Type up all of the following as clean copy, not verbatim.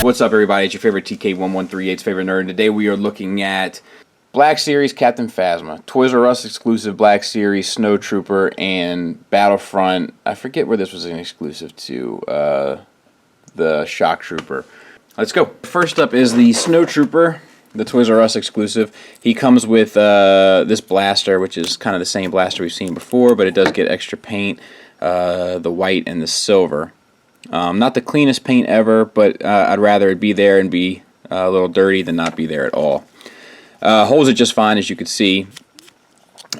What's up, everybody? It's your favorite TK1138's favorite nerd. Today we are looking at Black Series Captain Phasma, Toys R Us exclusive Black Series Snowtrooper and Battlefront. I forget where this was an exclusive to, the Shock Trooper. Let's go. First up is the Snowtrooper, the Toys R Us exclusive. He comes with this blaster, which is kind of the same blaster we've seen before, but it does get extra paint, the white and the silver. Not the cleanest paint ever, but I'd rather it be there and be a little dirty than not be there at all. Holds it just fine, as you can see.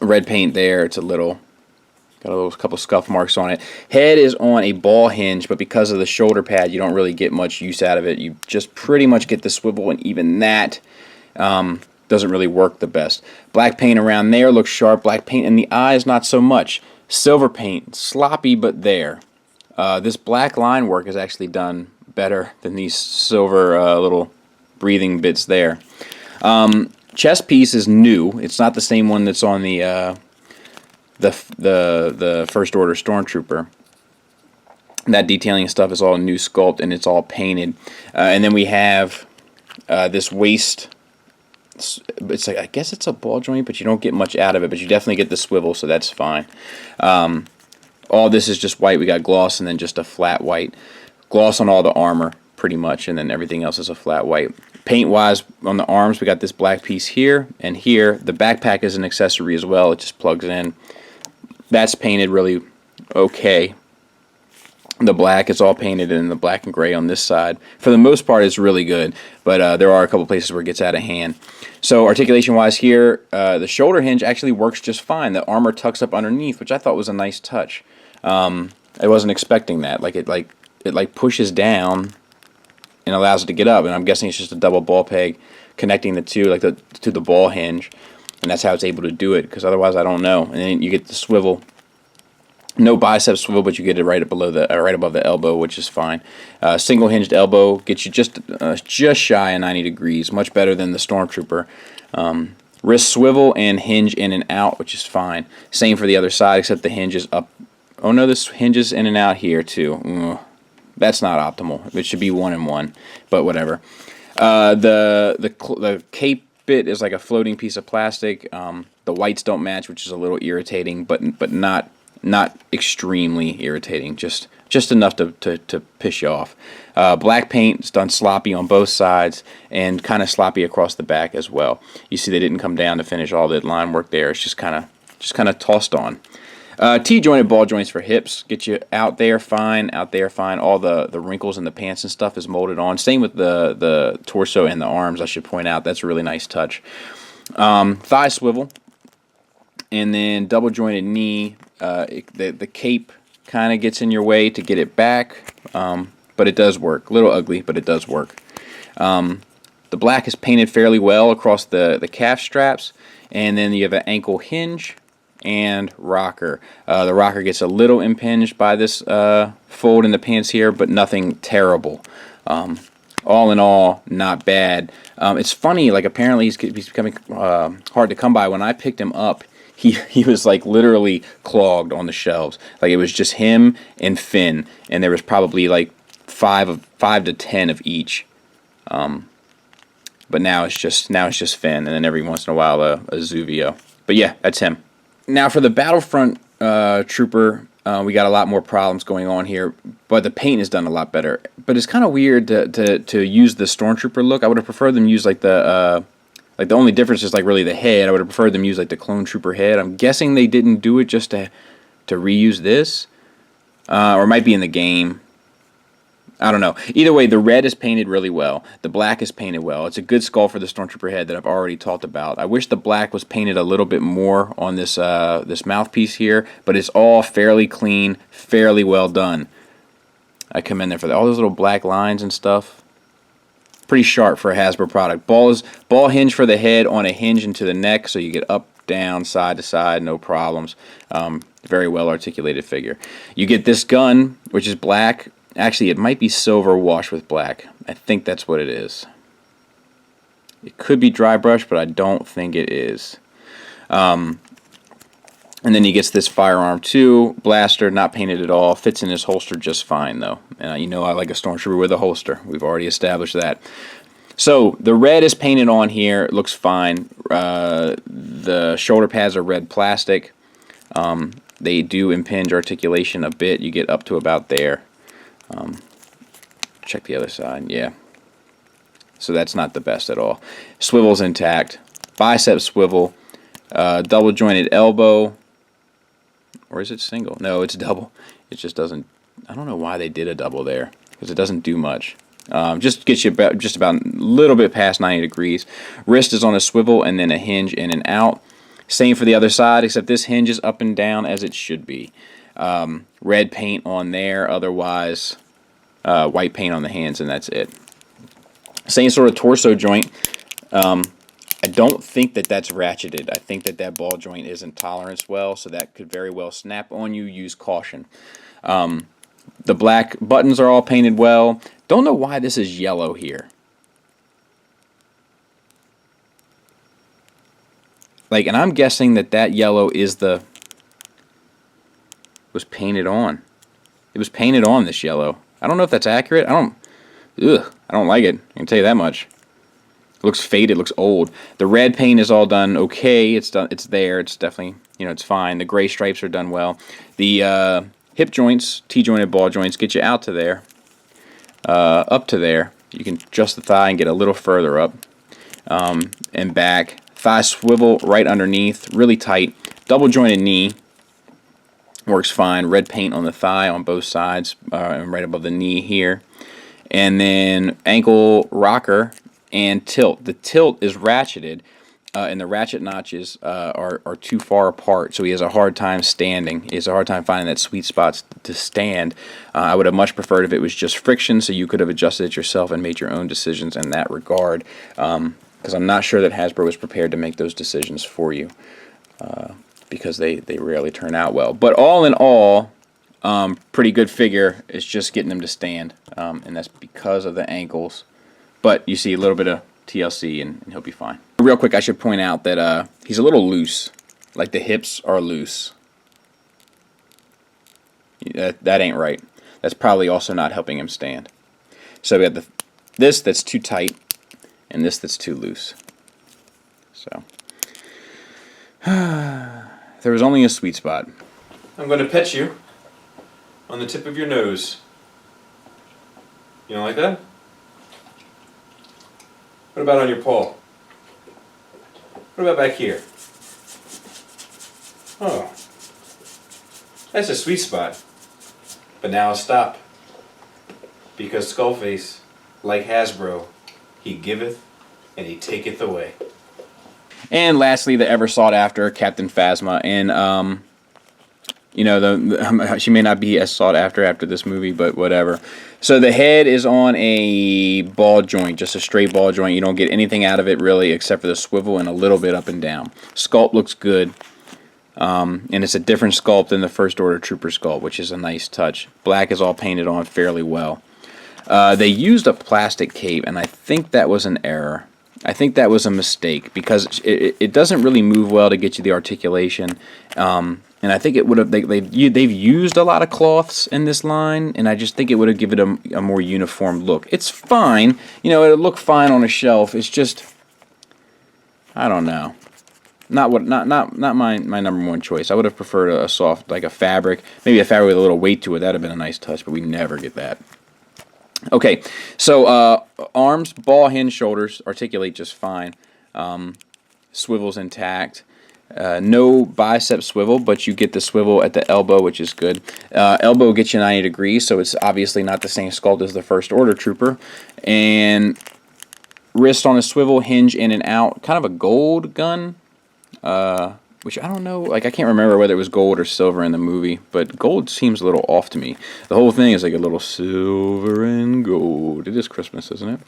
Red paint there. It's got a couple scuff marks on it. Head is on a ball hinge, but because of the shoulder pad, you don't really get much use out of it. You just pretty much get the swivel, and even that doesn't really work the best. Black paint around there looks sharp. Black paint in the eyes, not so much. Silver paint, sloppy, but there. This black line work is actually done better than these silver little breathing bits there. Chest piece is new. It's not the same one that's on the First Order Stormtrooper. That detailing stuff is all new sculpt, and it's all painted. And then we have this waist. It's like, I guess it's a ball joint, but you don't get much out of it. But you definitely get the swivel, so that's fine. All this is just white. We got gloss and then just a flat white. Gloss on all the armor, pretty much, and then everything else is a flat white. Paint-wise, on the arms, we got this black piece here and here. The backpack is an accessory as well. It just plugs in. That's painted really okay. The black is all painted in the black and gray on this side. For the most part, it's really good, but there are a couple places where it gets out of hand. So articulation-wise here, the shoulder hinge actually works just fine. The armor tucks up underneath, which I thought was a nice touch. I wasn't expecting that. It pushes down and allows it to get up, and I'm guessing it's just a double ball peg connecting the two, to the ball hinge, and that's how it's able to do it. Because otherwise, I don't know. And then you get the swivel. No bicep swivel, but you get it right above the elbow, which is fine. Single hinged elbow gets you just shy of 90 degrees, much better than the Stormtrooper. Wrist swivel and hinge in and out, which is fine. Same for the other side, except the hinge is up. Oh no, this hinges in and out here too. That's not optimal. It should be 1 and 1, but whatever. The cape bit is like a floating piece of plastic. The whites don't match, which is a little irritating, but not extremely irritating, just enough to piss you off. Black paint is done sloppy on both sides and kind of sloppy across the back as well. You see they didn't come down to finish all the line work there. It's just kind of tossed on. T-jointed ball joints for hips get you out there fine. All the wrinkles in the pants and stuff is molded on. Same with the torso and the arms, I should point out. That's a really nice touch. Thigh swivel. And then double jointed knee. The cape kind of gets in your way to get it back, but it does work. A little ugly, but it does work. The black is painted fairly well across the calf straps, and then you have an ankle hinge and rocker. The rocker gets a little impinged by this fold in the pants here, but nothing terrible. All in all, not bad. It's funny, apparently he's becoming hard to come by. When I picked him up, he was literally clogged on the shelves. It was just him and Finn, and there was probably 5 to 10 of each. But now it's just Finn, and then every once in a while a Zuvio. But yeah, that's him. Now for the Battlefront Trooper, we got a lot more problems going on here, but the paint is done a lot better. But it's kind of weird to use the Stormtrooper look. I would have preferred them use the only difference is really the head. I would have preferred them use the Clone Trooper head. I'm guessing they didn't do it just to reuse this, or it might be in the game. I don't know. Either way, the red is painted really well. The black is painted well. It's a good skull for the Stormtrooper head that I've already talked about. I wish the black was painted a little bit more on this this mouthpiece here, but it's all fairly clean, fairly well done. I commend them for that. All those little black lines and stuff. pretty sharp for a Hasbro product. Ball hinge for the head on a hinge into the neck, so you get up, down, side to side, no problems. Very well articulated figure. You get this gun, which is black. Actually, it might be silver washed with black. I think that's what it is. It could be dry brush, but I don't think it is. And then he gets this firearm too. Blaster, not painted at all. Fits in his holster just fine, though. And you know I like a Stormtrooper with a holster. We've already established that. So the red is painted on here. It looks fine. The shoulder pads are red plastic. They do impinge articulation a bit. You get up to about there. Check the other side. Yeah. So that's not the best at all. Swivel's intact. Bicep swivel. Double jointed elbow. Or is it single? No, it's double. It just doesn't... I don't know why they did a double there, because it doesn't do much. Just gets you just about a little bit past 90 degrees. Wrist is on a swivel and then a hinge in and out. Same for the other side, except this hinge is up and down as it should be. Red paint on there, otherwise white paint on the hands, and that's it. Same sort of torso joint. I don't think that that's ratcheted. I think that that ball joint is in tolerance well, so that could very well snap on you. Use caution. The black buttons are all painted well. Don't know why this is yellow here. Like, and I'm guessing that that yellow is the... was painted on. It was painted on, this yellow. I don't know if that's accurate. I don't like it. I can tell you that much. It looks faded, looks old. The red paint is all done okay. It's done. It's there. It's definitely, you know, it's fine. The gray stripes are done well. The hip joints, T-jointed ball joints, get you out to there, up to there. You can adjust the thigh and get a little further up and back. Thigh swivel right underneath, really tight. Double jointed knee works fine. Red paint on the thigh on both sides and right above the knee here. And then ankle rocker and tilt. The tilt is ratcheted, and the ratchet notches are too far apart, so he has a hard time standing. He has a hard time finding that sweet spot to stand. I would have much preferred if it was just friction, so you could have adjusted it yourself and made your own decisions in that regard, because I'm not sure that Hasbro is prepared to make those decisions for you, because they rarely turn out well. But all in all, pretty good figure. It's just getting him to stand, and that's because of the ankles. But you see a little bit of TLC and he'll be fine. Real quick, I should point out that he's a little loose. Like, the hips are loose. That ain't right. That's probably also not helping him stand. So we have this that's too tight and this that's too loose. So there was only a sweet spot. I'm going to pet you on the tip of your nose. You don't like that? What about on your paw? What about back here? Oh, that's a sweet spot. But now stop. Because Skullface, like Hasbro, he giveth and he taketh away. And lastly, the ever sought after Captain Phasma. And you know, she may not be as sought after this movie, but whatever. So the head is on a ball joint, just a straight ball joint. You don't get anything out of it really except for the swivel and a little bit up and down. Sculpt looks good. And it's a different sculpt than the First Order Trooper sculpt, which is a nice touch. Black is all painted on fairly well. They used a plastic cape, and I think that was an error. I think that was a mistake, because it doesn't really move well to get you the articulation. And I think it would have they've used a lot of cloths in this line, and I just think it would have given it a more uniform look. It's fine, you know, it'll look fine on a shelf. It's just, I don't know, not my number one choice. I would have preferred a soft, like a fabric, maybe a fabric with a little weight to it. That'd have been a nice touch, but we never get that. Okay, so arms, ball, hinge, shoulders articulate just fine. Swivel's intact. No bicep swivel, but you get the swivel at the elbow, which is good. Elbow gets you 90 degrees, so it's obviously not the same sculpt as the First Order Trooper. And wrist on a swivel, hinge in and out. Kind of a gold gun, which I don't know. Like, I can't remember whether it was gold or silver in the movie, but gold seems a little off to me. The whole thing is like a little silver and gold. It is Christmas, isn't it?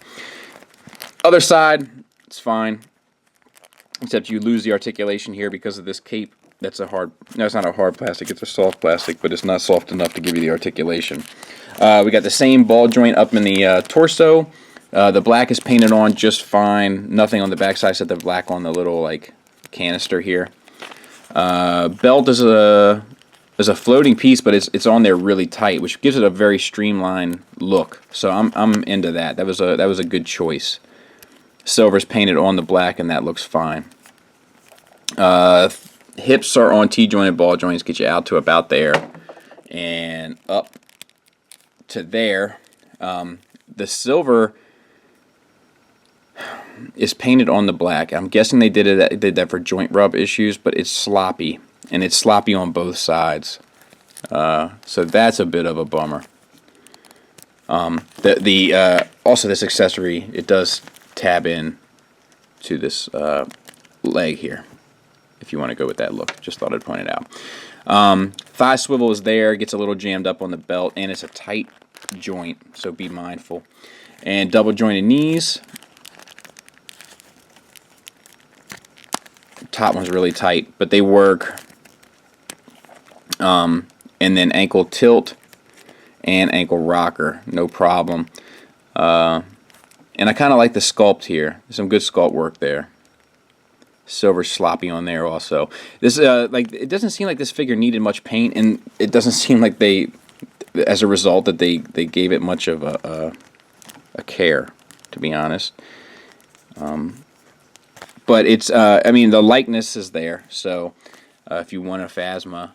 Other side, it's fine. Except you lose the articulation here because of this cape. That's a hard, no, it's not a hard plastic, it's a soft plastic, but it's not soft enough to give you the articulation. We got the same ball joint up in the torso. The black is painted on just fine. Nothing on the backside except the black on the little like canister here. Belt is a floating piece, but it's on there really tight, which gives it a very streamlined look. So I'm into that. That was a good choice. Silver's painted on the black, and that looks fine. Hips are on T-jointed ball joints, get you out to about there, and up to there. The silver is painted on the black. I'm guessing they did that for joint rub issues, but it's sloppy, and it's sloppy on both sides. So that's a bit of a bummer. Also this accessory, it does tab in to this leg here, if you want to go with that look. Just thought I'd point it out. Thigh swivel is there, gets a little jammed up on the belt, and it's a tight joint, so be mindful. And double jointed knees. Top one's really tight, but they work. And then ankle tilt and ankle rocker, no problem. And I kind of like the sculpt here. There's some good sculpt work there. Silver sloppy on there also. This like it doesn't seem like this figure needed much paint, and it doesn't seem like they, as a result, that they gave it much of a care, to be honest. But it's I mean, the likeness is there, so if you want a Phasma,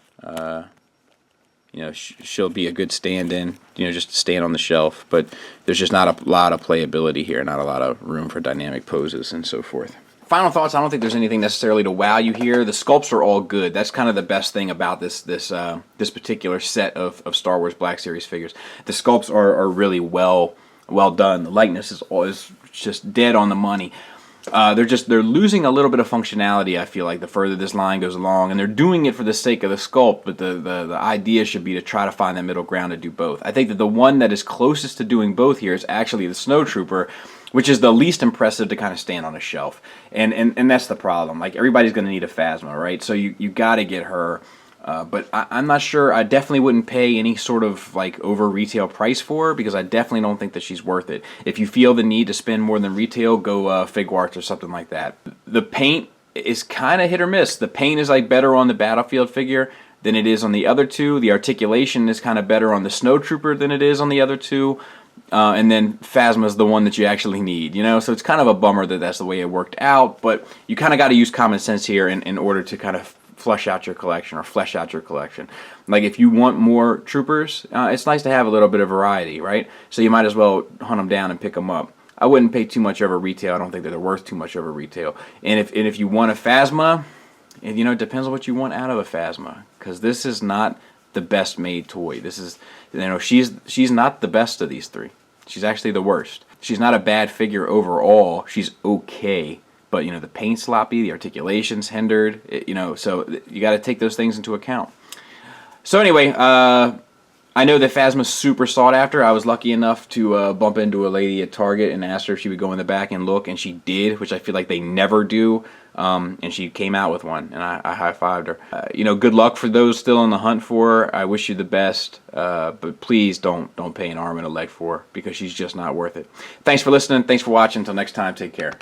you know, she'll be a good stand-in, you know, just to stand on the shelf. But there's just not a lot of playability here, not a lot of room for dynamic poses and so forth. Final thoughts, I don't think there's anything necessarily to wow you here. The sculpts are all good. That's kind of the best thing about this particular set of Star Wars Black Series figures. The sculpts are really well done. The likeness is just dead on the money. They're losing a little bit of functionality, I feel like, the further this line goes along, and they're doing it for the sake of the sculpt, but the idea should be to try to find that middle ground to do both. I think that the one that is closest to doing both here is actually the Snowtrooper, which is the least impressive to kind of stand on a shelf. And that's the problem. Like, everybody's going to need a Phasma, right? So you got to get her. But I'm not sure. I definitely wouldn't pay any sort of like over retail price for her, because I definitely don't think that she's worth it. If you feel the need to spend more than retail, go Figuarts or something like that. The paint is kind of hit or miss. The paint is like better on the Battlefield figure than it is on the other two. The articulation is kind of better on the Snowtrooper than it is on the other two. And then Phasma is the one that you actually need, you know? So it's kind of a bummer that that's the way it worked out, but you kind of got to use common sense here in order to kind of flesh out your collection. Like, if you want more troopers, it's nice to have a little bit of variety, right? So you might as well hunt them down and pick them up. I wouldn't pay too much over retail. I don't think that they're worth too much over retail. And if you want a Phasma, and you know, it depends on what you want out of a Phasma, because this is not the best made toy. This is, you know, she's not the best of these three. She's actually the worst. She's not a bad figure overall. She's okay. But, you know, the paint's sloppy, the articulation's hindered, you know, so you got to take those things into account. So anyway, I know that Phasma's super sought after. I was lucky enough to bump into a lady at Target and asked her if she would go in the back and look, and she did, which I feel like they never do. And she came out with one, and I high-fived her. You know, good luck for those still on the hunt for her. I wish you the best, but please don't pay an arm and a leg for her, because she's just not worth it. Thanks for listening. Thanks for watching. Until next time, take care.